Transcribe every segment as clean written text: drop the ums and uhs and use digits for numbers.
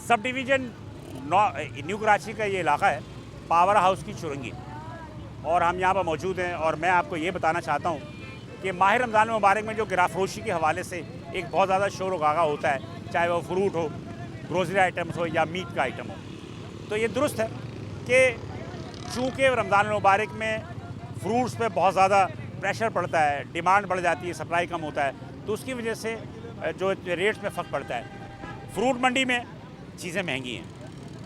Sub division new Karachi का ये इलाका है, पावर हाउस की चुरंगी, और हम यहाँ पर मौजूद हैं। और मैं आपको ये बताना चाहता हूँ कि माह रमज़ान मुबारक में जो गिराफरोशी के हवाले से एक बहुत ज़्यादा शोर व गागा होता है, चाहे वो फ्रूट हो, ग्रोसरी आइटम्स हो या मीट का आइटम हो, तो ये दुरुस्त है कि चूँकि रमज़ान मुबारक में फ्रूट्स पे बहुत ज़्यादा प्रेशर पड़ता है, डिमांड बढ़ जाती है, सप्लाई कम होता है, तो उसकी वजह से जो रेट्स में फ़र्क पड़ता है। फ्रूट मंडी में चीज़ें महंगी हैं,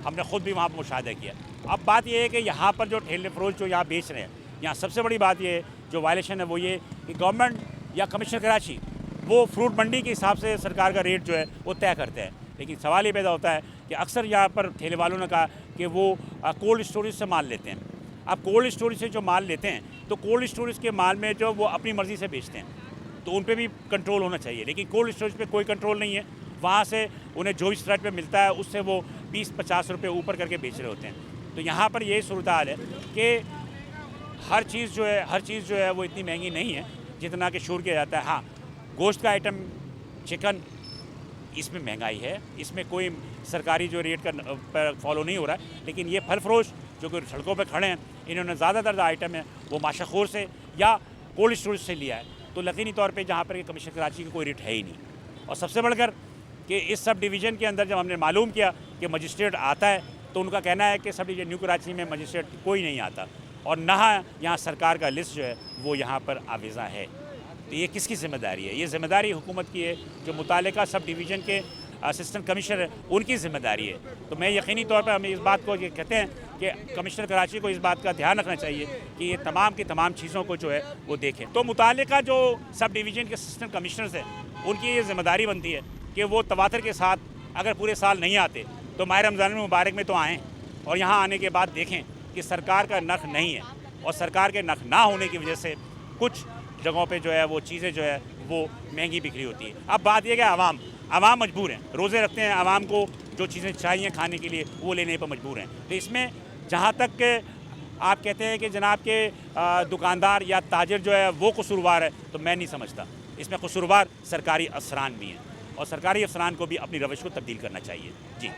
हमने ख़ुद भी वहाँ पर मुशाहिदा किया। अब बात यह है कि यहाँ पर जो ठेले फरोश जो यहाँ बेच रहे हैं, यहाँ सबसे बड़ी बात ये जो वायलेशन है वो ये कि गवर्नमेंट या कमिश्नर कराची वो फ्रूट मंडी के हिसाब से सरकार का रेट जो है वो तय करते हैं। लेकिन सवाल ये पैदा होता है कि अक्सर यहाँ पर ठेले वालों ने कहा कि वो कोल्ड स्टोरेज से माल लेते हैं। अब कोल्ड स्टोरेज से जो माल लेते हैं, तो कोल्ड स्टोरेज के माल में जो वो अपनी मर्ज़ी से बेचते हैं, तो उन पर भी कंट्रोल होना चाहिए। लेकिन कोल्ड स्टोरेज पे कोई कंट्रोल नहीं है, वहाँ से उन्हें जो इस रेट पे मिलता है उससे वो 20-50 रुपये ऊपर करके बेच रहे होते हैं। तो यहाँ पर यही सूरत हाल है कि हर चीज़ जो है वो इतनी महंगी नहीं है जितना कि शोर किया जाता है। हाँ, गोश्त का आइटम, चिकन, इसमें महंगाई है, इसमें कोई सरकारी जो रेट का पर फॉलो नहीं हो रहा है। लेकिन ये फल फरोश जो कि सड़कों पर खड़े हैं, इन्होंने ज़्यादातर आइटम है वो माशाखोर से या कोल्ड स्टोरेज से लिया है, तो यकीनी तौर पे जहाँ पर कमिश्नर कराची का कोई रेट है ही नहीं। और सबसे बढ़कर कि इस सब डिवीज़न के अंदर जब हमने मालूम किया कि मजिस्ट्रेट आता है, तो उनका कहना है कि सब डिवीज़न न्यू कराची में मजिस्ट्रेट कोई नहीं आता, और ना यहाँ सरकार का लिस्ट जो है वो यहाँ पर आवेज़ा है। तो ये किसकी ज़िम्मेदारी है? ये ज़िम्मेदारी हुकूमत की है, जो मुतालिका सब डिवीज़न के असिस्टेंट कमिश्नर है उनकी ज़िम्मेदारी है। तो मैं यकीनी तौर पर हम इस बात को ये कहते हैं कि कमिश्नर कराची को इस बात का ध्यान रखना चाहिए कि ये तमाम की तमाम चीज़ों को जो है वो देखें। तो मुतालिका जो सब डिवीज़न के असिस्टेंट कमिश्नर्स हैं, उनकी ये ज़िम्मेदारी बनती है कि वो तवातर के साथ अगर पूरे साल नहीं आते तो माह रमज़ान मुबारक में तो आएँ, और यहाँ आने के बाद देखें कि सरकार का नख नहीं है, और सरकार के नख ना होने की वजह से कुछ जगहों पे जो है वो चीज़ें जो है वो महंगी बिक्री होती है। अब बात यह कि आवाम मजबूर हैं, रोज़े रखते हैं, आवाम को जो चीज़ें चाहिए खाने के लिए वो लेने पर मजबूर हैं। तो इसमें जहाँ तक आप कहते हैं कि जनाब के दुकानदार या ताजिर जो है वो कसूरवार है, तो मैं नहीं समझता। इसमें कसूरवार सरकारी अफसरान भी हैं, और सरकारी अफसरान को भी अपनी रवश को तब्दील करना चाहिए। जी।